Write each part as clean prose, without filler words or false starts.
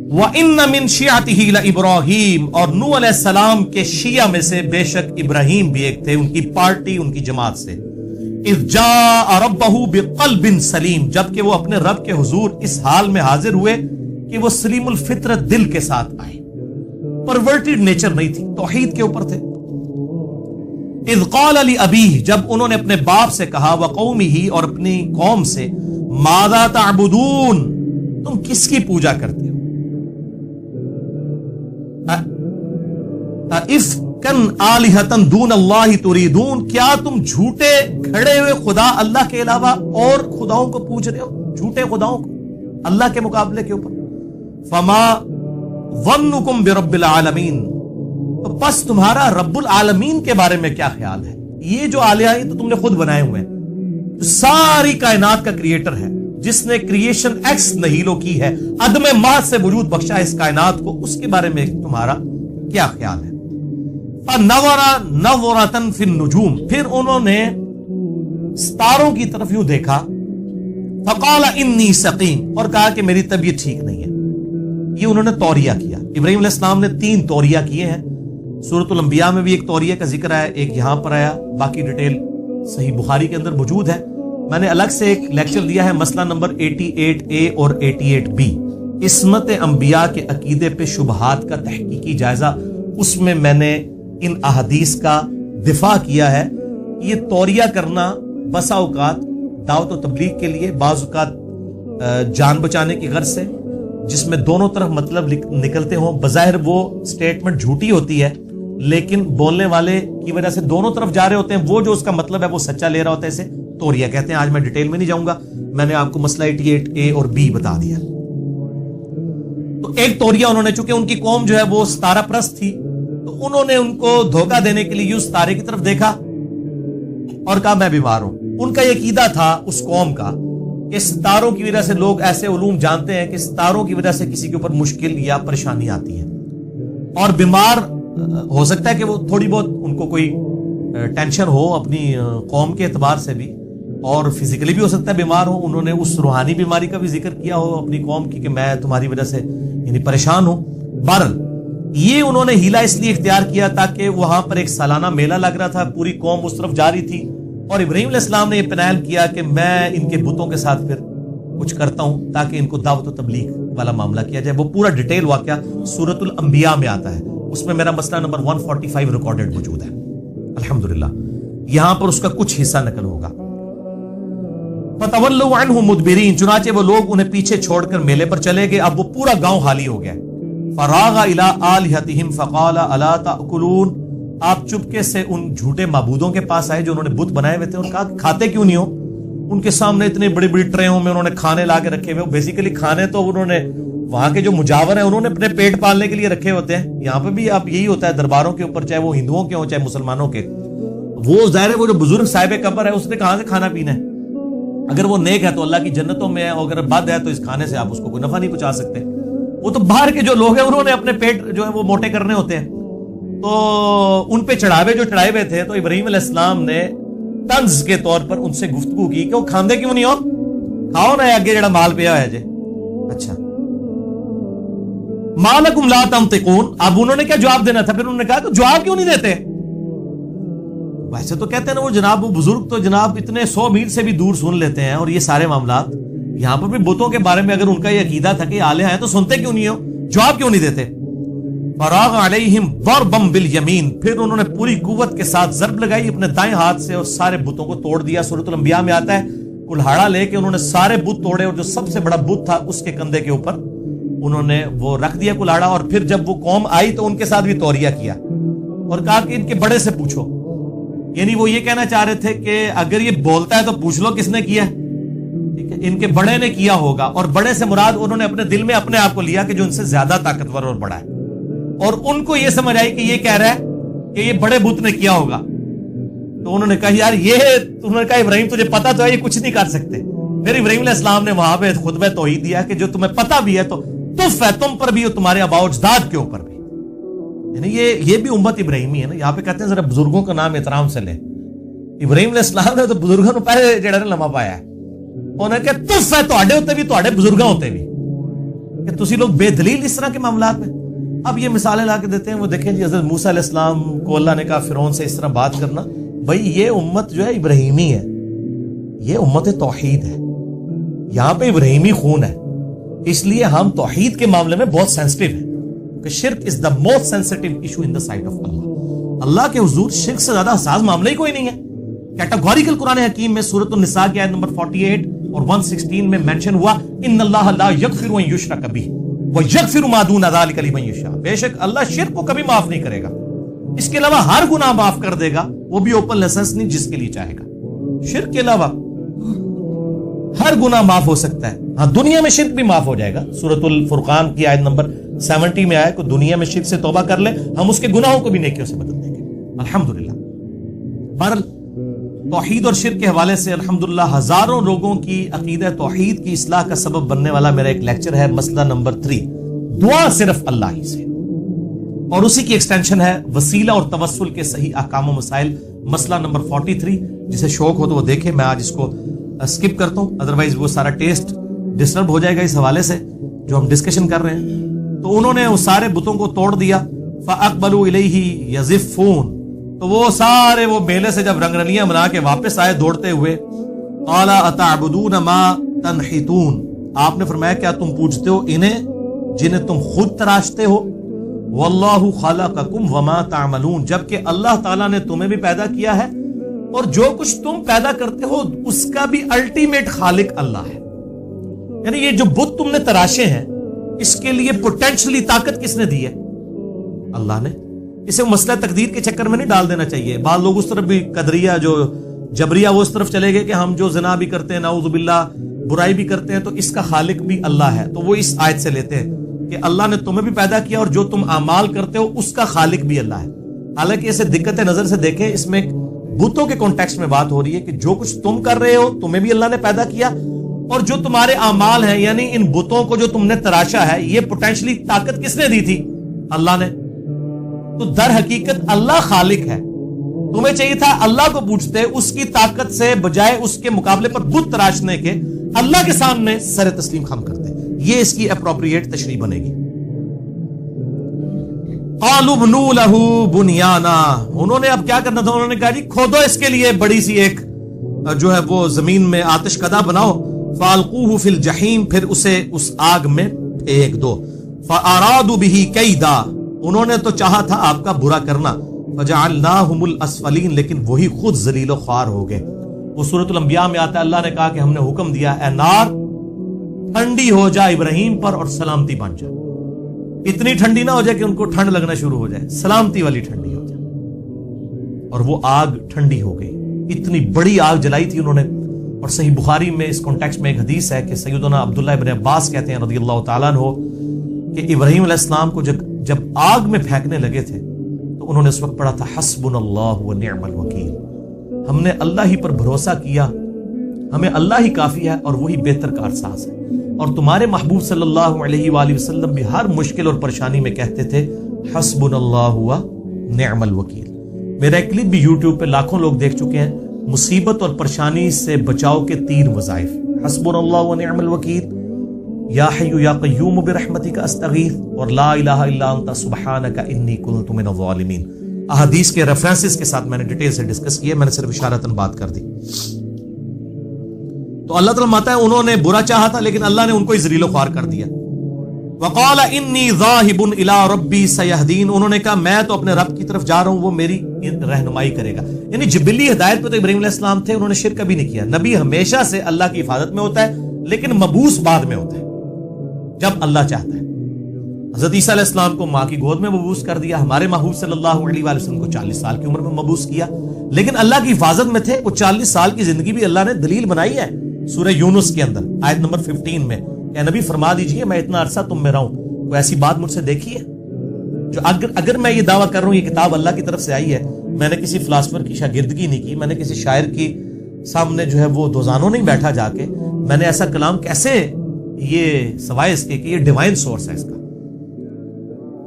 وَإِنَّ مِن شِيعَتِهِ لَإِبْرَاهِيمَ، اور نوح علیہ السلام کے شیعہ میں سے بے شک ابراہیم بھی ایک تھے، ان کی پارٹی، ان کی جماعت سے. اِذْ جَاءَ رَبَّهُ بِقَلْبٍ سَلِيمٍ، جبکہ وہ اپنے رب کے حضور اس حال میں حاضر ہوئے کہ وہ سلیم الفطرت دل کے ساتھ آئے، پرورٹڈ نیچر نہیں تھی، توحید کے اوپر تھے. اذ قال لأبیہ، جب انہوں نے اپنے باپ سے کہا، وقومہ، اور اپنی قوم سے، ماذا تعبدون، تم کس کی پوجا کرتے ہو؟ افکن آلہۃ دون اللہ تریدون، کیا تم جھوٹے کھڑے ہوئے خدا اللہ کے علاوہ اور خداؤں کو پوج رہے ہو، جھوٹے خداؤں کو اللہ کے مقابلے کے اوپر. فما ظنکم برب العالمین، تو بس تمہارا رب العالمین کے بارے میں کیا خیال ہے؟ یہ جو آلیہ ہیں تو تم نے خود بنائے ہوئے ہیں، ساری کائنات کا کریٹر ہے، جس نے کریشن ایکس نہیلو کی ہے، عدم محض سے وجود بخشا اس کائنات کو، اس کے بارے میں تمہارا کیا خیال ہے؟ فَنَظَرَ نَظْرَةً فِي النُّجُومِ، پھر انہوں نے ستاروں کی طرف یوں دیکھا، فَقَالَ إِنِّي سَقِيمٌ، اور کہا کہ میری طبیعت ٹھیک نہیں ہے. یہ انہوں نے توریہ کیا. ابراہیم علیہ السلام نے 3 توریہ کیے ہیں. سورۃ الانبیاء میں بھی ایک توریہ کا ذکر آیا، ایک یہاں پر آیا، باقی ڈیٹیل صحیح بخاری کے اندر موجود ہے. میں نے الگ سے ایک لیکچر دیا ہے، مسئلہ نمبر 88A اور 88B، عصمت انبیاء کے عقیدے پہ شبہات کا تحقیقی جائزہ. اس میں میں نے ان احادیث کا دفاع کیا ہے. یہ توریہ کرنا بسا اوقات دعوت و تبلیغ کے لیے، بعض اوقات جان بچانے کی غرض سے، جس میں دونوں طرف مطلب نکلتے ہوں. بظاہر وہ سٹیٹمنٹ جھوٹی ہوتی ہے، لیکن بولنے والے کی وجہ سے دونوں طرف جا رہے ہوتے ہیں، وہ جو اس کا مطلب ہے وہ سچا لے رہا ہوتا ہے. اسے توریہ کہتے ہیں. آج میں ڈیٹیل میں نہیں جاؤں گا، میں نے آپ کو مسئلہ 88A اور B بتا دیا. تو ایک توریہ انہوں نے، چونکہ ان کی قوم جو ہے وہ ستارہ پرست تھی، تو انہوں نے ان کو دھوکہ دینے کے لیے ستارے کی طرف دیکھا اور کہا میں بیمار ہوں. ان کا یہ عقیدہ تھا اس قوم کا کہ ستاروں کی وجہ سے، لوگ ایسے علوم جانتے ہیں کہ ستاروں کی وجہ سے کسی کے اوپر مشکل یا پریشانی آتی ہے، اور بیمار ہو سکتا ہے کہ وہ تھوڑی بہت ان کو کوئی ٹینشن ہو اپنی قوم کے اعتبار سے بھی، اور فزیکلی بھی ہو سکتا ہے بیمار ہو. انہوں نے اس روحانی بیماری کا بھی ذکر کیا ہو اپنی قوم کی کہ میں تمہاری وجہ سے یعنی پریشان ہوں. بہرحال یہ انہوں نے ہیلا اس لیے اختیار کیا تاکہ وہاں پر ایک سالانہ میلہ لگ رہا تھا، پوری قوم اس طرف جا رہی تھی، اور ابراہیم علیہ السلام نے یہ پلان کیا کہ میں ان کے بتوں کے ساتھ پھر کچھ کرتا ہوں تاکہ ان کو دعوت و تبلیغ والا معاملہ کیا جائے. وہ پورا ڈیٹیل واقعہ سورۃ الانبیاء میں آتا ہے، اس میں میرا مسئلہ نمبر 145 ریکارڈڈ موجود ہے الحمدللہ. یہاں پر اس کا کچھ حصہ نقل ہوگا. فَتَوَلَّوْا عَنْهُ مُدْبِرِينَ، چنانچہ وہ لوگ انہیں پیچھے چھوڑ کر میلے پر چلے گئے. اب وہ پورا گاؤں خالی ہو گیا. فَرَاغَ إِلَىٰ آلِهَتِهِمْ فَقَالَ أَلَا تَأْكُلُونَ، آپ چپکے سے ان جھوٹے معبودوں کے پاس آئے جو انہوں نے بت بنائے ہوئے تھے، اور کہا کھاتے کیوں نہیں ہو؟ ان کے سامنے اتنے بڑی بڑی ٹریوں میں انہوں نے کھانے لا کے رکھے ہوئے. بیسیکلی کھانے تو انہوں نے وہاں کے جو مجاور ہیں انہوں نے اپنے پیٹ پالنے کے لیے رکھے ہوتے ہیں. یہاں پہ بھی اب یہی ہوتا ہے درباروں کے اوپر، چاہے وہ ہندوؤں کے ہوں چاہے مسلمانوں کے. وہ ظاہر ہے وہ جو بزرگ صاحب قبر ہے، اس نے کہاں سے کھانا پینا ہے؟ اگر وہ نیک ہے تو اللہ کی جنتوں میں ہے، اور اگر بد ہے تو اس کھانے سے آپ اس کو کوئی نفع نہیں پہنچا سکتے. وہ تو باہر کے جو لوگ ہیں انہوں نے اپنے پیٹ جو ہے وہ موٹے کرنے ہوتے ہیں، تو ان پہ چڑھاوے جو چڑھائے ہوئے تھے. تو ابراہیم علیہ السلام نے طنز کے طور پر ان سے گفتگو کی کہ وہ کھاندے کیوں نہیں ہو؟ کھاؤ نا اگے جڑا مال پیا ہوا ہے جی. اچھا ما لکم لا تنطقون، اب انہوں نے کیا جواب دینا تھا؟ پھر انہوں نے کہا کہ جواب کیوں نہیں دیتے؟ ویسے تو کہتے ہیں نا وہ جناب وہ بزرگ تو جناب اتنے 100 میل سے بھی دور سن لیتے ہیں، اور یہ سارے معاملات یہاں پر بھی بتوں کے بارے میں اگر ان کا یہ عقیدہ تھا کہ آلہہ ہیں تو سنتے کیوں نہیں ہو؟ جواب کیوں نہیں دیتے؟ فراغ علیہم ضربا بالیمین، پھر انہوں نے پوری قوت کے ساتھ ضرب لگائی اپنے دائیں ہاتھ سے اور سارے بتوں کو توڑ دیا. سورۃ الانبیاء میں آتا ہے کلہاڑا لے کے انہوں نے سارے بت توڑے، اور جو سب سے بڑا بت تھا اس کے کندھے کے اوپر انہوں نے وہ رکھ دیا کلہاڑا. اور پھر جب وہ قوم آئی تو ان کے ساتھ بھی توریہ کیا اور کہا کہ ان کے بڑے سے پوچھو. یعنی وہ یہ کہنا چاہ رہے تھے کہ اگر یہ بولتا ہے تو پوچھ لو کس نے کیا ہے. ٹھیک ہے، ان کے بڑے نے کیا ہوگا. اور بڑے سے مراد انہوں نے اپنے دل میں اپنے آپ کو لیا کہ جو ان سے زیادہ طاقتور اور بڑا ہے، اور ان کو یہ سمجھ آئی کہ یہ کہہ رہا ہے کہ یہ بڑے بت نے کیا ہوگا. تو انہوں نے کہا یار یہ، انہوں نے کہا ابراہیم تجھے پتا تو ہے یہ کچھ نہیں کر سکتے. پھر ابراہیم علیہ السلام نے وہاں پہ خطبہ توحید دیا کہ جو تمہیں پتا بھی ہے تو تف ہے تم پر بھی اور تمہارے آباء و اجداد کے اوپر بھی. یعنی یہ بھی امت ابراہیمی ہے نا. یہاں پہ کہتے ہیں ذرا بزرگوں کا نام احترام سے لیں. ابراہیم علیہ السلام نے تو بزرگوں کو پہلے جڑا لمحہ پایا ہے. انہوں نے کہا تف ہے تواڈے ہوتے بھی تواڈے بزرگاں ہوتے بھی. کہ تسی لوگ بے دلیل اس طرح کے معاملات میں. اب یہ مثالیں لا کے دیتے ہیں. وہ دیکھیں جی حضرت موسیٰ علیہ السلام کو اللہ نے کہا فرعون سے اس طرح بات کرنا. بھائی یہ امت جو ہے ابراہیمی ہے, یہ امت توحید ہے, یہاں پہ ابراہیمی خون ہے, اس لیے ہم توحید کے معاملے میں بہت سینسٹیو ہیں کہ شرک is the most sensitive issue in the sight of Allah. Allah کے حضور شرک سے زیادہ حساس معاملہ ہی کوئی نہیں ہے. کیٹاگوریکل قرآن حکیم میں سورۃ النساء کی آیت نمبر 48 اور 116 میں مینشن ہوا ان اللہ لا یغفر ان یشرک بہ ویغفر ما دون ذلک لمن یشاء. بے شک اللہ شرک کو کبھی معاف نہیں کرے گا, اس کے علاوہ ہر گناہ معاف کر دے گا, وہ بھی اوپن لائسنس نہیں, جس کے لیے چاہے گا. شرک کے علاوہ ہر گناہ معاف ہو سکتا ہے. ہاں دنیا میں شرک بھی معاف ہو جائے گا. سورۃ الفرقان کی آیت نمبر 70 میں آیا کہ دنیا میں شرک سے توبہ کر لے ہم اس کے گناہوں کو بھی نیکیوں سے بدل دیں گے الحمدللہ. بہرحال توحید اور شرک کے حوالے سے الحمدللہ ہزاروں لوگوں کی عقیدہ توحید کی اصلاح کا سبب بننے والا میرا ایک لیکچر ہے, مسئلہ نمبر 3, دعا صرف اللہ ہی سے, اور اسی کی ایکسٹینشن ہے وسیلہ اور توسل کے صحیح احکام و مسائل, مسئلہ نمبر 43. جسے شوق ہو تو وہ دیکھے, میں آج اس کو اسکپ کرتا ہوں, ادروائز وہ سارا ٹیسٹ ڈسٹرب ہو جائے گا اس حوالے سے جو ہم ڈسکشن کر رہے ہیں. تو انہوں نے اس سارے بتوں کو توڑ دیا. فَأَقْبَلُوا إِلَيْهِ يَزِفُّونَ, تو وہ سارے وہ میلے سے جب رنگ رلیاں بنا کے واپس آئے دوڑتے ہوئے, قَالَ أَتَعْبُدُونَ مَا تَنْحِتُونَ, آپ نے فرمایا کیا تم پوجتے ہو انہیں جنہیں تم خود تراشتے ہو, وَاللَّهُ خَلَقَكُمْ وَمَا تَعْمَلُونَ, جبکہ اللہ تعالیٰ نے تمہیں بھی پیدا کیا ہے اور جو کچھ تم پیدا کرتے ہو اس کا بھی الٹیمیٹ خالق اللہ ہے. یعنی یہ جو بت تم نے تراشے ہیں اس کے لیے پوٹینشلی طاقت کس نے دی ہے؟ اللہ نے. اسے مسئلہ تقدیر کے چکر میں نہیں ڈال دینا چاہیے. بعض لوگ اس طرف بھی, قدریہ جو جبریہ, وہ اس طرف چلے گئے کہ ہم جو زنا بھی کرتے ہیں نعوذ باللہ برائی بھی کرتے ہیں تو اس کا خالق بھی اللہ ہے. تو وہ اس آیت سے لیتے ہیں کہ اللہ نے تمہیں بھی پیدا کیا اور جو تم اعمال کرتے ہو اس کا خالق بھی اللہ ہے. حالانکہ اسے دقت نظر سے دیکھیں, اس میں بتوں کے کانٹیکسٹ میں بات ہو رہی ہے کہ جو کچھ تم کر رہے ہو تمہیں بھی اللہ نے پیدا کیا, اور جو تمہارے اعمال ہیں یعنی ان بتوں کو جو تم نے تراشا ہے یہ پوٹینشلی طاقت کس نے دی تھی؟ اللہ نے. تو در حقیقت اللہ خالق ہے. تمہیں چاہیے تھا اللہ کو پوچھتے, اس کی طاقت سے بجائے اس کے مقابلے پر بت تراشنے کے اللہ کے سامنے سر تسلیم خم کرتے. یہ اس کی اپروپریٹ تشریح بنے گی. قالوا بنوا له بنیانا, انہوں نے اب کیا کرنا تھا, انہوں نے کہا جی کھودو اس کے لیے بڑی سی ایک جو ہے وہ زمین میں آتش کدہ بناؤ. فالقوه فی الجحیم, پھر اسے اس آگ میں پھینک دو. فارادوا به کیدا, انہوں نے تو چاہا تھا آپ کا برا کرنا. فجعلناهم الاسفلین, لیکن وہی خود ذلیل و خوار ہو گئے. وہ سورۃ الانبیاء میں آتا ہے, اللہ نے کہا کہ ہم نے حکم دیا اے نار ٹھنڈی ہو جا ابراہیم پر اور سلامتی بن جا. اتنی ٹھنڈی نہ ہو جائے کہ ان کو ٹھنڈ لگنا شروع ہو جائے, سلامتی والی ٹھنڈی ہو جائے. اور وہ آگ ٹھنڈی ہو گئی. اتنی بڑی آگ جلائی تھی انہوں نے. اور صحیح بخاری میں اس کانٹیکسٹ میں ایک حدیث ہے کہ سیدنا عبداللہ ابن عباس کہتے ہیں رضی اللہ تعالیٰ عنہ کہ ابراہیم علیہ السلام کو جب آگ میں پھینکنے لگے تھے تو انہوں نے اس وقت پڑھا تھا حسبنا اللہ و نعم الوکیل, ہم نے اللہ ہی پر بھروسہ کیا, ہمیں اللہ ہی کافی ہے اور وہی بہتر کارساز ہے. اور تمہارے محبوب صلی اللہ علیہ وآلہ وسلم بھی ہر مشکل اور پریشانی میں کہتے تھے حسبنا اللہ و نعم الوکیل. میرا ایک کلپ بھی یوٹیوب پہ لاکھوں لوگ دیکھ چکے ہیں, مصیبت اور پریشانی سے بچاؤ کے 3 وظائف, حسبنا اللہ و نعم الوکیل, یا حی یا قیوم برحمتک استغیث, اور لا الہ الا انت سبحانک انی کنت من الظالمین. احادیث کے ریفرنسز کے ساتھ میں نے ڈیٹیل سے ڈسکس کیے, میں نے صرف اشارتاً بات کر دی. تو اللہ تعالیٰ ماتا ہے انہوں نے برا چاہا تھا لیکن اللہ نے ان کو ذلیل و خوار کر دیا. وقال انی ذاہب الی ربی سیہدین, انہوں نے کہا میں تو اپنے رب کی طرف جا رہا ہوں, وہ میری رہنمائی کرے گا. یعنی جبلی ہدایت پہ تو ابراہیم علیہ السلام تھے, انہوں نے شرک کبھی نہیں کیا. نبی ہمیشہ سے اللہ کی حفاظت میں ہوتا ہے لیکن مبعوث بعد میں ہوتا ہے جب اللہ چاہتا ہے. حضرت عیسیٰ علیہ السلام کو ماں کی گود میں مبعوث کر دیا, ہمارے محبوب صلی اللہ علیہ وآلہ وسلم کو 40 سال کی عمر میں مبعوث کیا, لیکن اللہ کی حفاظت میں تھے. وہ 40 سال کی زندگی بھی اللہ نے دلیل بنائی ہے سورہ یونس کے اندر آیت نمبر 15 میں, کہ نبی فرما دیجئے میں اتنا عرصہ تم میں رہوں. کوئی ایسی بات مجھ سے دیکھی ہے جو اگر میں یہ دعویٰ کر رہا ہوں یہ کتاب اللہ کی طرف سے آئی ہے, میں نے کسی فلاسفر کی شاگردگی نہیں کی, میں نے کسی شاعر کی سامنے جو ہے وہ دوزانوں نہیں بیٹھا جا کے, میں نے ایسا کلام کیسے, یہ سوائے اس کے کہ یہ ڈیوائن سورس ہے اس کا.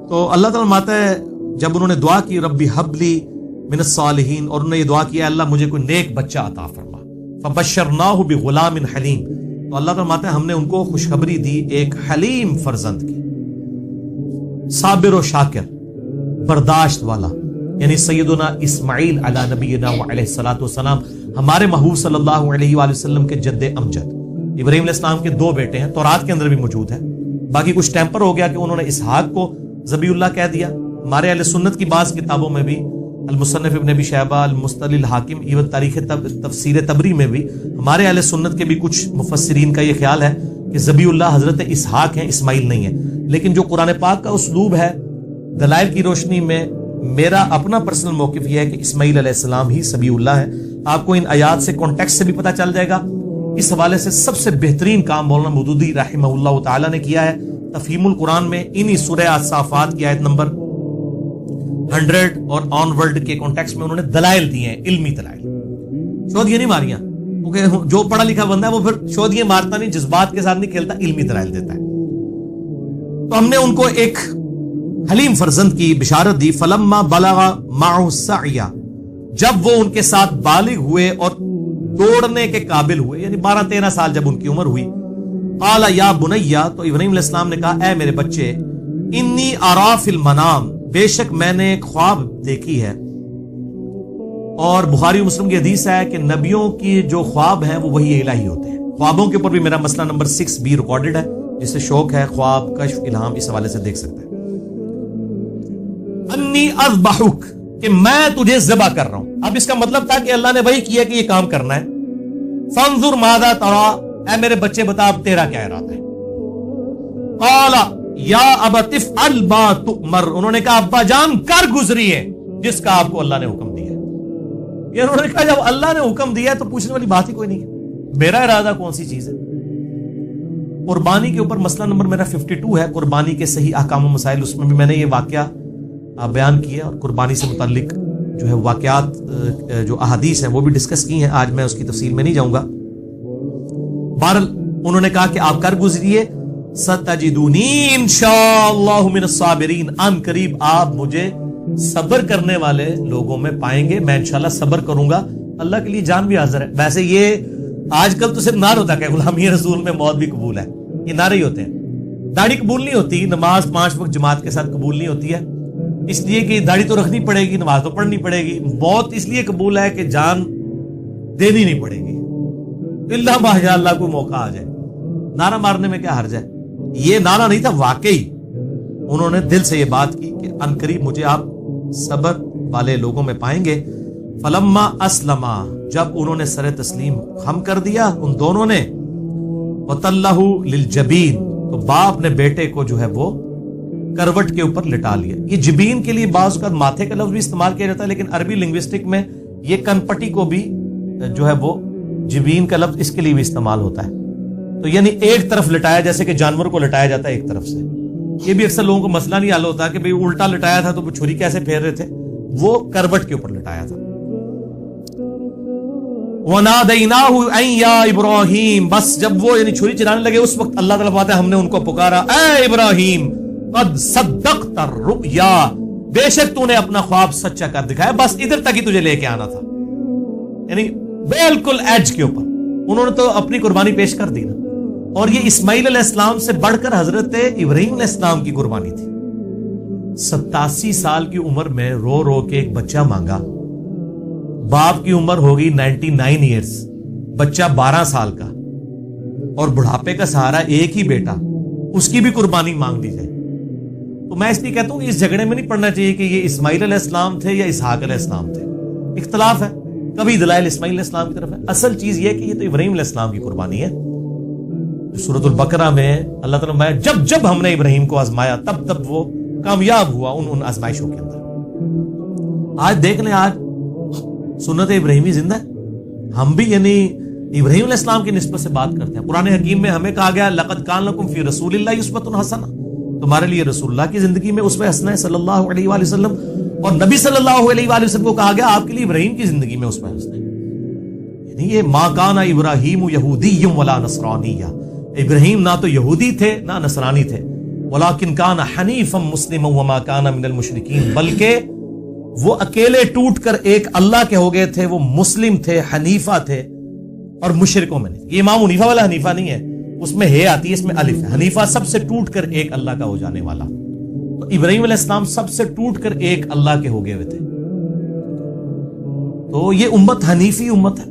تو اللہ تعالیٰ ماتا ہے جب انہوں نے دعا کی ربی حبلی من الصالحین, اور انہوں نے یہ دعا کیا اللہ مجھے کوئی نیک بچہ عطا فرما. فبشرناہ بغلام حلیم, تو اللہ فرماتا ہے ہم نے ان کو خوشخبری دی ایک حلیم فرزند کی، صابر و شاکر، برداشت والا، یعنی سیدنا اسماعیل علی نبینا علیہ الصلوۃ والسلام، ہمارے محبوب صلی اللہ علیہ وآلہ وسلم کے جد امجد۔ ابراہیم علیہ السلام کے 2 بیٹے ہیں، تورات کے اندر بھی موجود ہے، باقی کچھ ٹیمپر ہو گیا کہ انہوں نے اسحاق کو ذبیح اللہ کہہ دیا۔ ہمارے اہل سنت کی بعض کتابوں میں بھی، المصنف ابن ابی شیبہ، المستدل الحاکم، ایون تاریخ تفسیر تبری میں بھی ہمارے اہل سنت کے بھی کچھ مفسرین کا یہ خیال ہے کہ ذبیح اللہ حضرت اسحاق ہیں، اسماعیل نہیں ہے۔ لیکن جو قرآن پاک کا اسلوب ہے، دلائل کی روشنی میں میرا اپنا پرسنل موقف یہ ہے کہ اسماعیل علیہ السلام ہی ذبیح اللہ ہے۔ آپ کو ان آیات سے کانٹیکسٹ سے بھی پتہ چل جائے گا۔ اس حوالے سے سب سے بہترین کام مولانا مودودی رحمہ اللہ تعالی نے کیا ہے تفہیم القرآن میں، انہی سورہ الصافات کی آیت نمبر 100 اور آن ورلڈ کے کانٹیکسٹ میں انہوں نے دلائل دیے ہیں، علمی دلائل، شودیاں نہیں ماریاں، کیونکہ جو پڑھا لکھا بندہ ہے وہ پھر شودیاں مارتا نہیں، جذبات کے ساتھ نہیں کھیلتا، علمی دلائل دیتا ہے۔ تو ہم نے ان کو ایک حلیم فرزند کی بشارت دی۔ فلما بلغ معه السعی، جب وہ ان کے ساتھ بالغ ہوئے اور دوڑنے کے قابل ہوئے، یعنی 12-13 سال جب ان کی عمر ہوئی، قال یا بنی، تو ابراہیم علیہ السلام نے کہا اے میرے بچے، انی ارا فی المنام، بے شک میں نے ایک خواب دیکھی ہے۔ اور بخاری و مسلم کی حدیث ہے کہ نبیوں کی جو خواب ہیں وہ وحی الہی ہوتے ہیں۔ خوابوں کے اوپر بھی میرا مسئلہ نمبر 6 بھی ریکارڈڈ ہے، جسے شوق ہے خواب، کشف، الہام، اس حوالے سے دیکھ سکتے ہیں۔ انی اذبحک، کہ میں تجھے ذبح کر رہا ہوں۔ اب اس کا مطلب تھا کہ اللہ نے وہی کیا کہ یہ کام کرنا ہے۔ فانظر ماذا تری، اے میرے بچے بتا اب تیرا کیا ارادہ ہے۔ قال یا ابت افعل ما تؤمر، انہوں نے کہا ابا جان کر گزریے جس کا آپ کو اللہ نے حکم دیا ہے۔ یہ انہوں نے کہا جب اللہ نے حکم دیا ہے تو پوچھنے والی بات ہی کوئی نہیں ہے، میرا ارادہ کون سی چیز ہے۔ قربانی کے اوپر مسئلہ نمبر میرا 52 ہے، قربانی کے صحیح احکام و مسائل، اس میں بھی میں نے یہ واقعہ بیان کیا اور قربانی سے متعلق جو ہے واقعات، جو احادیث ہیں وہ بھی ڈسکس کی ہیں، آج میں اس کی تفصیل میں نہیں جاؤں گا۔ بہرحال انہوں نے کہا کہ آپ کر گزریے، ستجدونی انشاءاللہ من الصابرین، ان قریب آپ مجھے صبر کرنے والے لوگوں میں پائیں گے، میں انشاءاللہ صبر کروں گا، اللہ کے لیے جان بھی حاضر ہے۔ ویسے یہ آج کل تو صرف نعرہ ہوتا ہے کہ غلامی رسول میں موت بھی قبول ہے، یہ نعرے ہی ہوتے ہیں، داڑھی قبول نہیں ہوتی، نماز 5 وقت جماعت کے ساتھ قبول نہیں ہوتی ہے، اس لیے کہ داڑھی تو رکھنی پڑے گی، نماز تو پڑھنی پڑے گی، موت اس لیے قبول ہے کہ جان دینی نہیں پڑے گی، اللہ ماشاء اللہ کو موقع آ جائے، نعرہ مارنے میں کیا حرج ہے۔ یہ نعرہ نہیں تھا، واقعی انہوں نے دل سے یہ بات کی کہ ان قریب مجھے آپ صبر والے لوگوں میں پائیں گے۔ فلما اسلما، جب انہوں نے سر تسلیم خم کر دیا ان دونوں نے، وتلہ للجبین، تو باپ نے بیٹے کو جو ہے وہ کروٹ کے اوپر لٹا لیا۔ یہ جبین کے لیے بعض اوقات ماتھے کا لفظ بھی استعمال کیا جاتا ہے، لیکن عربی لنگوسٹک میں یہ کن پٹی کو بھی جو ہے وہ جبین کا لفظ اس کے لیے بھی استعمال ہوتا ہے۔ تو یعنی ایک طرف لٹایا، جیسے کہ جانور کو لٹایا جاتا ہے ایک طرف سے۔ یہ بھی اکثر لوگوں کو مسئلہ نہیں حل ہوتا کہ بھئی الٹا لٹایا تھا تو وہ چھری کیسے پھیر رہے تھے، وہ کروٹ کے اوپر لٹایا تھا۔ وَنَادَيْنَاهُ أَن يَا إِبْرَاهِيمُ، بس جب وہ یعنی چھری چلانے لگے اس وقت اللہ تعالیٰ بات ہے ہم نے ان کو پکارا، اے ابراہیم قد صدقت الرؤیا، بے شک تو نے اپنا خواب سچا کر دکھایا، بس ادھر تک ہی تجھے لے کے آنا تھا، یعنی بالکل ایج کے اوپر انہوں نے تو اپنی قربانی پیش کر دی نا۔ اور یہ اسماعیل علیہ السلام سے بڑھ کر حضرت ابراہیم علیہ السلام کی قربانی تھی۔ 87 سال کی عمر میں رو رو کے ایک بچہ مانگا، باپ کی عمر ہوگی 99 ایئرز، بچہ 12 سال کا، اور بڑھاپے کا سہارا ایک ہی بیٹا، اس کی بھی قربانی مانگ دی جائے۔ تو میں اس لیے کہتا ہوں کہ اس جھگڑے میں نہیں پڑنا چاہیے کہ یہ اسماعیل علیہ السلام تھے یا اسحاق علیہ السلام تھے، اختلاف ہے، کبھی دلائل اسماعیل علیہ السلام کی طرف ہے، اصل چیز یہ کہ یہ تو ابراہیم علیہ السلام کی قربانی ہے۔ سورۃ البقرہ میں اللہ تعالیٰ میں جب ہم نے ابراہیم کو آزمایا تب وہ کامیاب ہوا ان آزمائشوں کے اندر۔ آج دیکھ لیں، آج سنت ابراہیمی زندہ ہے، ہم بھی یعنی ابراہیم علیہ السلام کی نسبت سے بات کرتے ہیں۔ قرآن حکیم میں ہمیں کہا گیا لقد کان لکم فی رسول اللہ اسوۃ حسنہ، تمہارے لیے رسول اللہ کی زندگی میں اسوہ حسنہ ہے صلی اللہ علیہ وآلہ وسلم، اور نبی صلی اللہ علیہ وآلہ وسلم کو کہا گیا آپ کے لیے ابراہیم کی زندگی میں اسوہ حسنہ ہے۔ یعنی یہ ما کان ابراہیم یہودی ولا نصرانی، ابراہیم نہ تو یہودی تھے نہ نصرانی تھے، ولکن کان حنیفا مسلما وما کان من المشرکین، بلکہ وہ اکیلے ٹوٹ کر ایک اللہ کے ہو گئے تھے، وہ مسلم تھے، حنیفہ تھے، اور مشرکوں میں نہیں. یہ امام حنیفہ والا حنیفہ نہیں ہے, اس میں ہے آتی ہے, اس میں الف ہے. حنیفہ سب سے ٹوٹ کر ایک اللہ کا ہو جانے والا. تو ابراہیم علیہ السلام سب سے ٹوٹ کر ایک اللہ کے ہو گئے ہوئے تھے. تو یہ امت حنیفی امت ہے.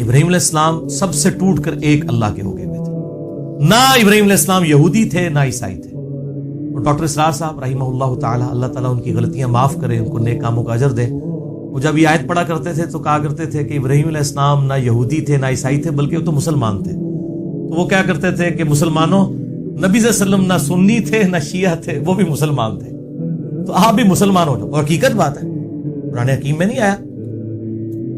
ابراہیم علیہ السلام سب سے ٹوٹ کر ایک اللہ کے ہو گئے ہوئے تھے. نہ ابراہیم علیہ السلام یہودی تھے نہ عیسائی تھے. اور ڈاکٹر اسرار صاحب رحمہ اللہ تعالی, اللہ تعالیٰ ان کی غلطیاں معاف کرے, ان کو نیک کاموں کا اجر دے, وہ جب یہ آیت پڑھا کرتے تھے تو کہا کرتے تھے کہ ابراہیم علیہ السلام نہ یہودی تھے نہ عیسائی تھے بلکہ وہ تو مسلمان تھے. تو وہ کیا کرتے تھے کہ مسلمانوں, نبی صلی اللہ علیہ وسلم نہ سنی تھے نہ شیعہ تھے, وہ بھی مسلمان تھے, تو آپ بھی مسلمان ہو جاؤ. اور حقیقت بات ہے, قرآن حکیم میں نہیں آیا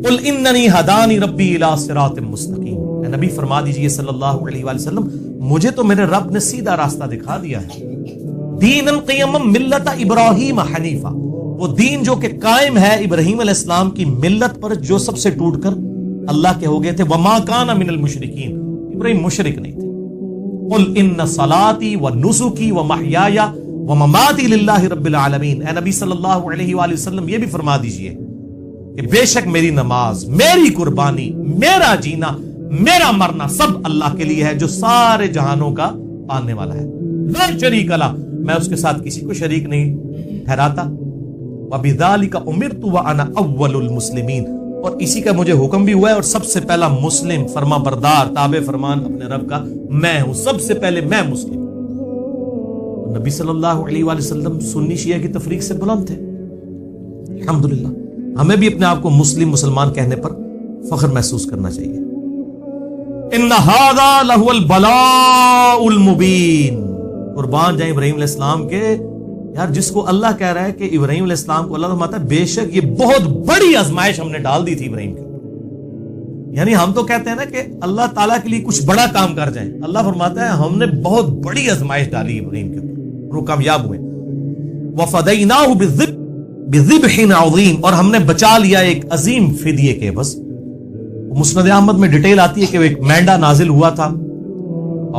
قل اننی ہدانی ربی الی صراط مستقیم. اے نبی فرما دیجئے صلی اللہ علیہ وآلہ وسلم, مجھے تو میرے رب نے سیدھا راستہ دکھا دیا ہے. دین القیم ملت ابراہیم حنیفہ, وہ دین جو کہ قائم ہے ابراہیم علیہ السلام کی ملت پر, جو سب سے ٹوٹ کر اللہ کے ہو گئے تھے. وما کان من المشرکین, ابراہیم مشرک نہیں تھے. قل ان صلاتی ونسکی ومحیای ومماتی للہ رب العالمین. اے نبی صلی اللہ علیہ وآلہ وسلم یہ بھی فرما دیجئے کہ بے شک میری نماز, میری قربانی, میرا جینا, میرا مرنا سب اللہ کے لیے ہے جو سارے جہانوں کا پالنے والا ہے. لا شریک لہ, میں اس کے ساتھ کسی کو شریک نہیں ٹھہراتا. وبذالک امرت وانا اول المسلمین, اور اسی کا مجھے حکم بھی ہوا ہے اور سب سے پہلا مسلم, فرما بردار, تابع فرمان اپنے رب کا میں ہوں, سب سے پہلے میں مسلم. نبی صلی اللہ علیہ وآلہ وسلم سنی شیعہ کی تفریق سے بلند تھے. الحمدللہ ہمیں بھی اپنے آپ کو مسلمان کہنے پر فخر محسوس کرنا چاہیے. ان ھذا لہو البلاء المبین. قربان جائیں ابراہیم علیہ السلام کے, یار جس کو اللہ کہہ رہا ہے کہ ابراہیم علیہ السلام کو اللہ فرماتا ہے بے شک یہ بہت بڑی آزمائش ہم نے ڈال دی تھی ابراہیم کے اوپر. یعنی ہم تو کہتے ہیں نا کہ اللہ تعالیٰ کے لیے کچھ بڑا کام کر جائیں, اللہ فرماتا ہے ہم نے بہت بڑی آزمائش ڈالی ابراہیم کے اوپر, وہ کامیاب ہوئے. وفدیناہ بذبح عظیم, اور ہم نے بچا لیا ایک عظیم فدیے کے. بس مسند احمد میں ڈیٹیل آتی ہے کہ وہ ایک مینڈا نازل ہوا تھا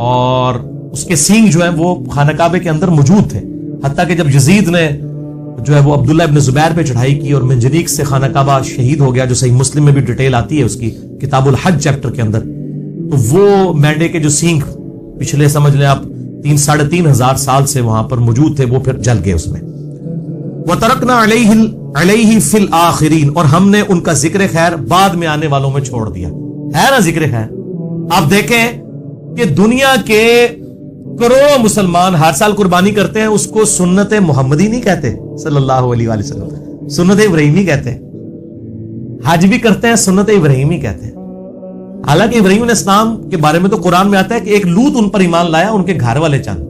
اور اس کے سینگ جو ہیں وہ خانہ کعبے کے اندر موجود تھے, حتیٰ کہ جب یزید نے جو ہے وہ عبداللہ ابن زبیر پہ چڑھائی کی اور منجنیق سے خانہ کعبہ شہید ہو گیا, جو صحیح مسلم میں بھی ڈیٹیل آتی ہے اس کی کتاب الحج چیپٹر کے اندر, تو وہ مینڈے کے جو سینگ پچھلے سمجھ لیں آپ 3,500 سال سے وہاں پر موجود تھے, وہ پھر جل گئے اس میں. وَتَرَكْنَا عَلَيْهِ فِي الْآخِرِينَ, اور ہم نے ان کا ذکر خیر بعد میں آنے والوں میں چھوڑ دیا. ہے نا ذکر خیر. آپ دیکھیں کہ دنیا کے کروڑوں مسلمان ہر سال قربانی کرتے ہیں, اس کو سنت محمدی نہیں کہتے صلی اللہ علیہ وآلہ وسلم, سنت ابراہیمی کہتے ہیں. حج بھی کرتے ہیں, سنت ابراہیمی کہتے ہیں. حالانکہ ابراہیم علیہ السلام کے بارے میں تو قرآن میں آتا ہے کہ ایک لوط ان پر ایمان لایا, ان کے گھر والے چند.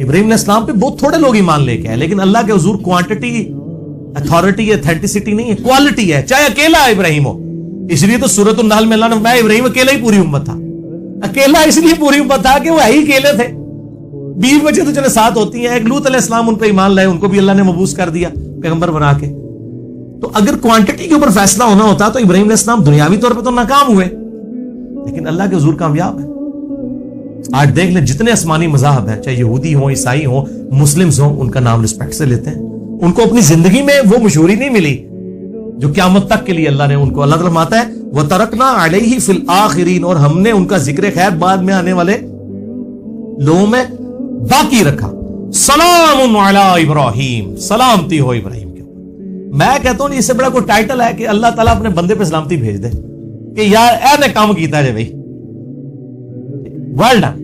ابراہیم علیہ السلام پہ بہت تھوڑے لوگ ایمان لے کے آئے, لیکن اللہ کے حضور کوانٹٹی, اتھارٹی, اتھینٹسٹی نہیں ہے, کوالٹی ہے, چاہے اکیلا ابراہیم ہو. اس لیے تو سورۃ النحل میں اللہ نے فرمایا ابراہیم اکیلا ہی پوری امت تھا. اکیلا اس لیے پوری امت تھا کہ وہ ہی اکیلے تھے, 20 بچے تو چلے ساتھ ہوتی ہیں. ایک لوط علیہ السلام ان پہ ایمان لائے, ان کو بھی اللہ نے مبعوث کر دیا پیغمبر بنا کے. تو اگر کوانٹٹی کے اوپر فیصلہ ہونا ہوتا تو ابراہیم علیہ السلام دنیاوی طور پہ تو ناکام ہوئے, لیکن اللہ کے حضور کامیاب ہے. آج دیکھ لیں جتنے آسمانی مذاہب ہیں, چاہے یہودی ہوں, عیسائی ہوں, مسلمز ہوں, ان کا نام رسپیکٹ سے لیتے ہیں. ان کو اپنی زندگی میں وہ مشہوری نہیں ملی جو قیامت تک کے لیے اللہ نے ان کو, اللہ تعالیٰ فرماتا ہے وَتَرَكْنَا عَلَيْهِ فِي الْآخِرِينَ, اور ہم نے ان کا ذکر خیر بعد میں آنے والے لوگوں میں باقی رکھا. سلام علی ابراہیم, سلامتی ہو ابراہیم کے اوپر. میں کہتا ہوں اس سے بڑا کوئی ٹائٹل ہے کہ اللہ تعالیٰ اپنے بندے پہ سلامتی بھیج دے کہ یار اے نے کام کیتا ہے بھائی, ویل ڈن,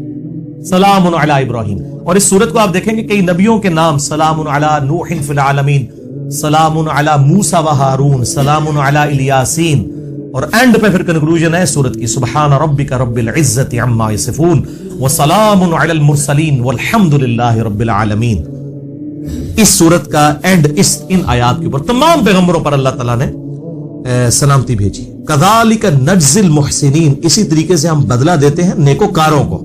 سلام علی ابراہیم. اور اس صورت کو آپ دیکھیں گے کئی نبیوں کے نام, سلام علی نوح فی العالمین, سلام علی موسیٰ و ہارون, سلام علی الیاسین, اور اینڈ پہ پھر کنکلوژن ہے سورت کی سبحان ربک رب العزت عما یصفون وسلام علی المرسلین والحمد للہ رب العالمین. اس سورت کا اینڈ ان آیات کے اوپر تمام پیغمبروں پر اللہ تعالیٰ نے سلامتی بھیجی. کذالک نجزی المحسنین, اسی طریقے سے ہم بدلہ دیتے ہیں نیکوکاروں کو.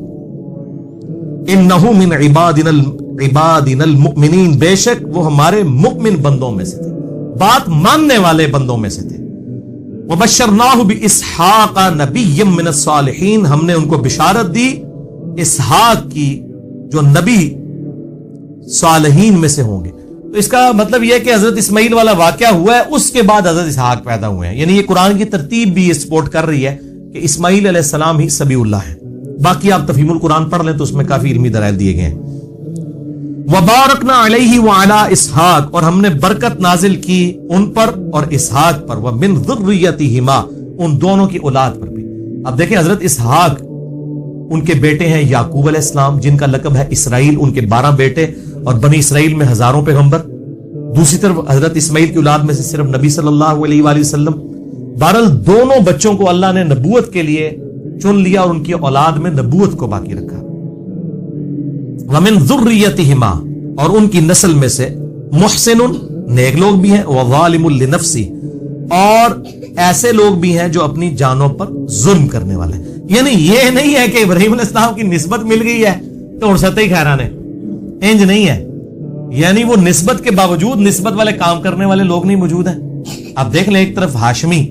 انہ من عبادنا المؤمنین, بے شک وہ ہمارے مؤمن بندوں میں سے تھے, بات ماننے والے بندوں میں سے تھے. وبشرناہ باسحاق نبی من الصالحین, ہم نے ان کو بشارت دی اسحاق کی جو نبی صالحین میں سے ہوں گے. تو اس کا مطلب یہ ہے کہ حضرت اسماعیل والا واقعہ ہوا ہے, اس کے بعد حضرت اسحاق پیدا ہوئے ہیں. یعنی یہ قرآن کی ترتیب بھی یہ سپورٹ کر رہی ہے کہ اسماعیل علیہ السلام ہی سبی اللہ ہے. باقی آپ تفہیم القرآن پڑھ لیں تو اس میں کافی علمی دلائل دیے گئے ہیں. وبارکنا علیہ وعلی اسحاق، اور ہم نے برکت نازل کی ان پر اور اسحاق پر، ومن ذریتہما، ان دونوں کی اولاد پر بھی. اب دیکھیں حضرت اسحاق ان کے بیٹے ہیں یعقوب علیہ السلام جن کا لقب ہے اسرائیل، ان کے 12 بیٹے اور بنی اسرائیل میں ہزاروں پیغمبر. دوسری طرف حضرت اسماعیل کی اولاد میں سے صرف نبی صلی اللہ علیہ وآلہ وسلم. بہرحال دونوں بچوں کو اللہ نے نبوت کے لیے چن لیا اور ان کی اولاد میں نبوت کو باقی رکھا. ومن ذریتہما، اور ان کی نسل میں سے محسن، نیک لوگ بھی ہیں، وظالم لنفسہ، اور ایسے لوگ بھی ہیں جو اپنی جانوں پر ظلم کرنے والے ہیں. یعنی یہ نہیں ہے کہ ابراہیم علیہ السلام کی نسبت مل گئی ہے تو ارسطے ہی خیران ہے، انج نہیں ہے. یعنی وہ نسبت کے باوجود نسبت والے کام کرنے والے لوگ نہیں موجود ہیں. اب دیکھ لیں ایک طرف ہاشمی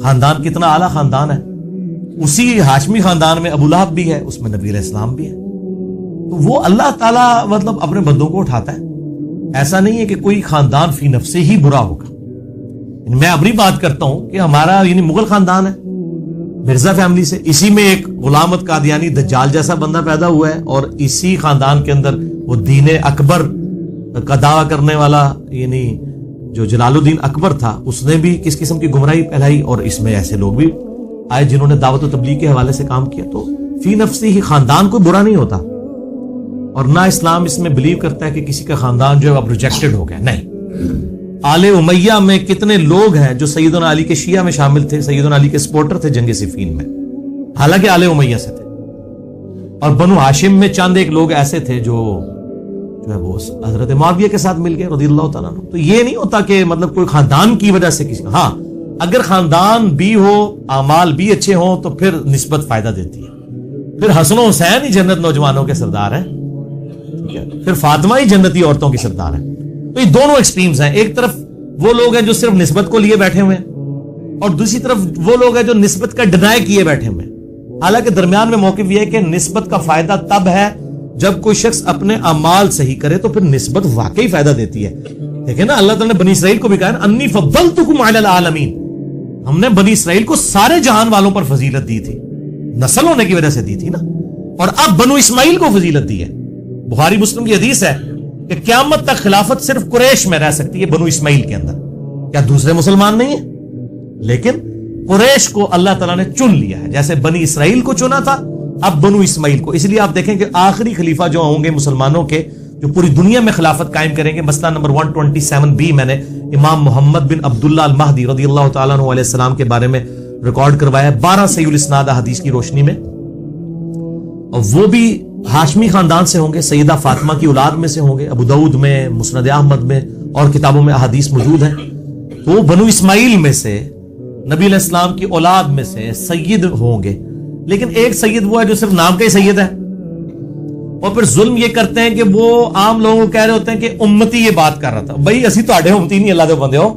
خاندان کتنا اعلیٰ خاندان ہے، اسی ہاشمی خاندان میں ابو لہب بھی ہے، اس میں نبی علیہ السلام بھی ہے. تو وہ اللہ تعالیٰ مطلب اپنے بندوں کو اٹھاتا ہے. ایسا نہیں ہے کہ کوئی خاندان فی نفسے ہی برا ہوگا. میں اپنی بات کرتا ہوں کہ ہمارا یعنی مغل خاندان ہے، مرزا فیملی سے، اسی میں ایک غلامت قادیانی دجال جیسا بندہ پیدا ہوا ہے، اور اسی خاندان کے اندر وہ دین اکبر کا دعویٰ کرنے والا یعنی جو جلال الدین اکبر تھا اس نے بھی کس قسم کی گمراہی پھیلائی، اور اس میں ایسے لوگ بھی آئے جنہوں نے دعوت و تبلیغ کے حوالے سے کام کیا. تو فی نفسی ہی خاندان کوئی برا نہیں ہوتا، اور نہ اسلام اس میں بلیو کرتا ہے کہ کسی کا خاندان جو ہے اب ریجیکٹڈ ہو گیا. نہیں، آل امیہ میں کتنے لوگ ہیں جو سیدنا علی کے شیعہ میں شامل تھے، سیدنا علی کے سپورٹر تھے جنگ صفین میں، حالانکہ آل امیہ سے تھے. اور بنو ہاشم میں چند ایک لوگ ایسے تھے جو ہے وہ حضرت معاویہ کے ساتھ مل گئے رضی اللہ تعالیٰ عنہ. تو یہ نہیں ہوتا کہ مطلب کوئی خاندان کی وجہ سے کسی، ہاں اگر خاندان بھی ہو، اعمال بھی اچھے ہوں تو پھر نسبت فائدہ دیتی ہے. پھر حسن و حسین ہی جنت نوجوانوں کے سردار ہیں، پھر فاطمہ ہی جنتی عورتوں کی سردار ہیں. تو یہ دونوں ایکسٹریمز ہیں. ایک طرف وہ لوگ ہیں جو صرف نسبت کو لیے بیٹھے ہوئے ہیں، اور دوسری طرف وہ لوگ ہیں جو نسبت کا ڈینائی کیے بیٹھے ہوئے ہیں. حالانکہ درمیان میں موقف یہ ہے کہ نسبت کا فائدہ تب ہے جب کوئی شخص اپنے اعمال صحیح کرے تو پھر نسبت واقعی فائدہ دیتی ہے. دیکھیں نا اللہ تعالیٰ نے بنی اسرائیل کو بھی کہا انی فضلتکم علی العالمین، ہم نے بنی اسرائیل کو سارے جہان والوں پر فضیلت دی تھی، نسل ہونے کی وجہ سے دی تھی نا. اور اب بنو اسماعیل کو فضیلت دی ہے. بخاری مسلم کی حدیث ہے کہ قیامت تک خلافت صرف قریش میں رہ سکتی ہے، بنو اسماعیل کے اندر. کیا دوسرے مسلمان نہیں ہیں؟ لیکن قریش کو اللہ تعالیٰ نے چن لیا ہے، جیسے بنی اسرائیل کو چنا تھا اب بنو اسماعیل کو. اس لیے آپ دیکھیں کہ آخری خلیفہ جو ہوں گے مسلمانوں کے جو پوری دنیا میں خلافت قائم کریں گے، مسئلہ نمبر 127B میں نے امام محمد بن عبداللہ المہدی رضی اللہ تعالیٰ عنہ علیہ السلام کے بارے میں ریکارڈ کروایا 12 صحیح الاسناد حدیث کی روشنی میں. اور وہ بھی ہاشمی خاندان سے ہوں گے، سیدہ فاطمہ کی اولاد میں سے ہوں گے. ابو داؤد میں، مسند احمد میں اور کتابوں میں احادیث موجود ہیں. تو وہ بنو اسماعیل میں سے نبی علیہ السلام کی اولاد میں سے سید ہوں گے. لیکن ایک سید وہ ہے جو صرف نام کا ہی سید ہے، اور پھر ظلم یہ کرتے ہیں کہ وہ عام لوگوں کو کہہ رہے ہوتے ہیں کہ امتی یہ بات کر رہا تھا. بھائی اسی تو آڈے امتی نہیں، اللہ دے بندے ہو،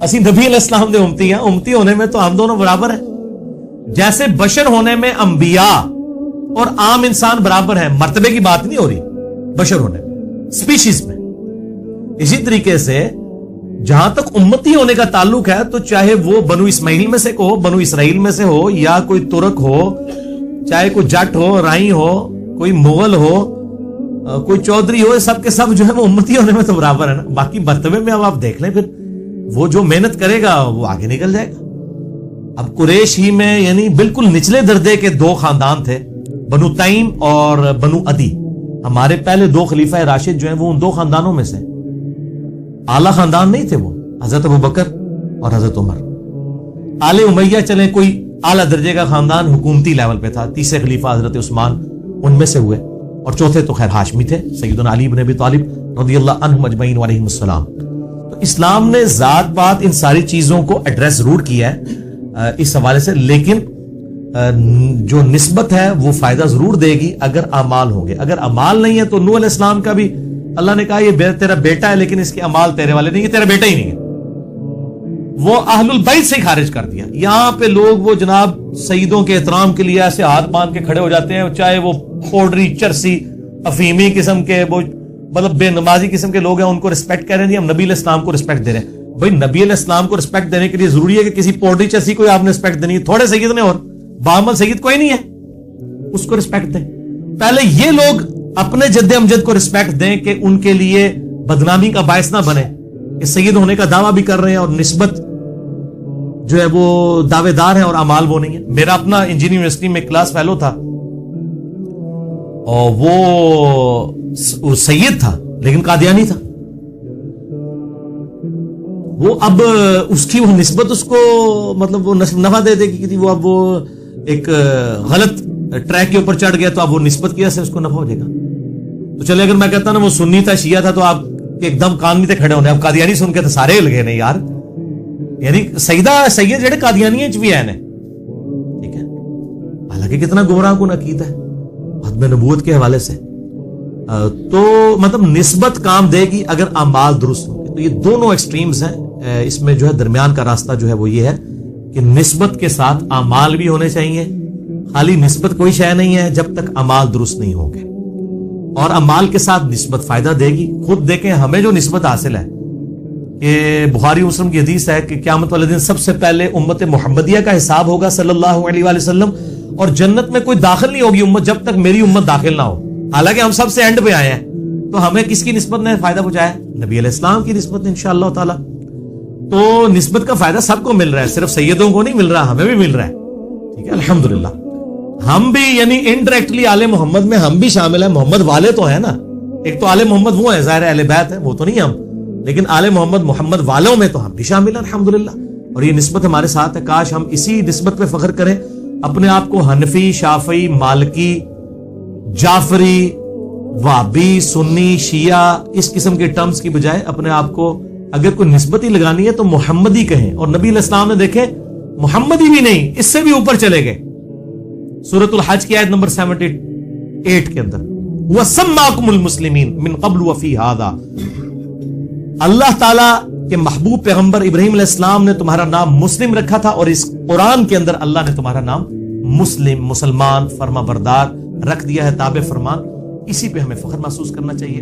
اسی نبی علیہ السلام دے امتی ہیں. امتی ہونے میں تو ہم دونوں برابر ہیں. جیسے بشر ہونے میں انبیاء اور عام انسان برابر ہیں، مرتبے کی بات نہیں ہو رہی بشر ہونے میں، سپیشیز میں. اسی طریقے سے جہاں تک امتی ہونے کا تعلق ہے تو چاہے وہ بنو اسماعیل میں سے ہو، بنو اسرائیل میں سے ہو، یا کوئی ترک ہو، چاہے کوئی جٹ ہو، رائی ہو، کوئی مغل ہو، کوئی چودھری ہو، سب کے سب جو ہے وہ امتی ہونے میں تو برابر ہے نا. باقی مرتبے میں اب آپ دیکھ لیں، پھر وہ جو محنت کرے گا وہ آگے نکل جائے گا. اب قریش ہی میں یعنی بالکل نچلے درجے کے 2 خاندان تھے، بنو تیم اور بنو عدی. ہمارے پہلے 2 خلیفہ راشد جو ہیں وہ ان 2 خاندانوں میں سے. اعلیٰ خاندان نہیں تھے وہ، حضرت ابوبکر اور حضرت عمر. آل امیہ چلیں کوئی اعلیٰ درجے کا خاندان حکومتی لیول پہ تھا. تیسرے خلیفہ حضرت عثمان ان میں سے ہوئے، اور چوتھے تو خیر ہاشمی تھے، سیدنا علی بن ابی طالب رضی اللہ عنہم اجمعین علیہم السلام. تو اسلام نے ذات پات ان ساری چیزوں کو ایڈریس ضرور کیا ہے اس حوالے سے، لیکن جو نسبت ہے وہ فائدہ ضرور دے گی اگر اعمال ہوں گے. اگر اعمال نہیں ہے تو نوح علیہ السلام کا بھی اللہ نے کہا یہ تیرا بیٹا ہے لیکن اس کے اعمال تیرے والے نہیں، یہ تیرا بیٹا ہی نہیں ہے. وہ اہل البیت سے خارج کر دیا. یہاں پہ لوگ وہ جناب سیدوں کے احترام کے لیے ایسے ہاتھ باندھ کے کھڑے ہو جاتے ہیں، چاہے وہ پوڈری، چرسی، افیمی قسم کے، وہ مطلب بے نمازی قسم کے لوگ ہیں، ان کو رسپیکٹ کہہ رہے ہیں. ہم نبی علیہ السلام کو رسپیکٹ دے رہے ہیں. بھائی نبی علیہ السلام کو رسپیکٹ دینے کے لیے ضروری ہے کہ کسی پوڈری چسی کو آپ نے رسپیکٹ دینی ہے؟ تھوڑے سید نے اور بامل سید کوئی نہیں ہے، اس کو رسپیکٹ دیں. پہلے یہ لوگ اپنے جد امجد کو رسپیکٹ دیں کہ ان کے لیے بدنامی کا باعث نہ بنے کہ سید ہونے کا دعویٰ بھی کر رہے ہیں اور نسبت جو ہے وہ دعوے دار ہیں اور اعمال وہ نہیں ہے. میرا اپنا انجینئرنگ یونیورسٹی میں کلاس فیلو تھا اور وہ سید تھا لیکن قادیانی تھا. وہ اب اس کی وہ نسبت اس کو مطلب وہ نفع دے دے گی کہ وہ اب وہ ایک غلط ٹریک کے اوپر چڑھ گیا تو اب وہ نسبت کی وجہ سے اس کو نفع ہو جائے گا. تو چلے اگر میں کہتا نا وہ سنی تھا شیعہ تھا تو آپ ایک دم کان میں کھڑے ہونے. اب قادیانی سن کے تو سارے لگے نہیں یار، یعنی سید جڑے قادیانی بھی ہیں ٹھیک ہے، حالانکہ کتنا گمراہ کن عقیدہ ہے ختم نبوت کے حوالے سے. تو مطلب نسبت کام دے گی اگر اعمال درست ہوں گے. تو یہ دونوں ایکسٹریمز ہیں، اس میں جو ہے درمیان کا راستہ جو ہے وہ یہ ہے کہ نسبت کے ساتھ اعمال بھی ہونے چاہیے. خالی نسبت کوئی شے نہیں ہے جب تک اعمال درست نہیں ہوں گے، اور اعمال کے ساتھ نسبت فائدہ دے گی. خود دیکھیں ہمیں جو نسبت حاصل ہے کہ بخاری مسلم کی حدیث ہے کہ قیامت والے دن سب سے پہلے امت محمدیہ کا حساب ہوگا صلی اللہ علیہ وآلہ وسلم، اور جنت میں کوئی داخل نہیں ہوگی امت جب تک میری امت داخل نہ ہو. حالانکہ ہم سب سے اینڈ پہ آئے ہیں، تو ہمیں کس کی نسبت نے فائدہ پہنچایا؟ نبی علیہ السلام کی نسبت نے انشاءاللہ تعالی. تو نسبت کا فائدہ سب کو مل رہا ہے، صرف سیدوں کو نہیں مل رہا، ہمیں بھی مل رہا ہے. ٹھیک ہے الحمدللہ. ہم بھی یعنی انڈائریکٹلی آل محمد میں ہم بھی شامل ہیں. محمد والے تو ہیں نا، ایک تو آل محمد وہ ہے ظاہر اہل بیت ہے، وہ تو نہیں ہم، لیکن آل محمد والوں میں تو ہم بھی شامل ہیں الحمدللہ. اور یہ نسبت ہمارے ساتھ ہے. کاش ہم اسی نسبت پہ فخر کریں، اپنے آپ کو حنفی، شافعی، مالکی، جعفری، وہابی، سنی، شیعہ اس قسم کے ٹرمز کی بجائے اپنے آپ کو اگر کوئی نسبت ہی لگانی ہے تو محمدی کہیں. اور نبی علیہ السلام نے دیکھیں محمدی بھی نہیں، اس سے بھی اوپر چلے گئے. سورۃ الحج کی آیت نمبر 78 کے اندر وَسَمَّاكُمُ الْمُسْلِمِينَ مِنْ قَبْلُ وَفِي هَذَا، اللہ تعالیٰ کے محبوب پیغمبر ابراہیم علیہ السلام نے تمہارا نام مسلم رکھا تھا، اور اس قرآن کے اندر اللہ نے تمہارا نام مسلمان، فرما بردار رکھ دیا ہے، تابع فرمان. اسی پہ ہمیں فخر محسوس کرنا چاہیے.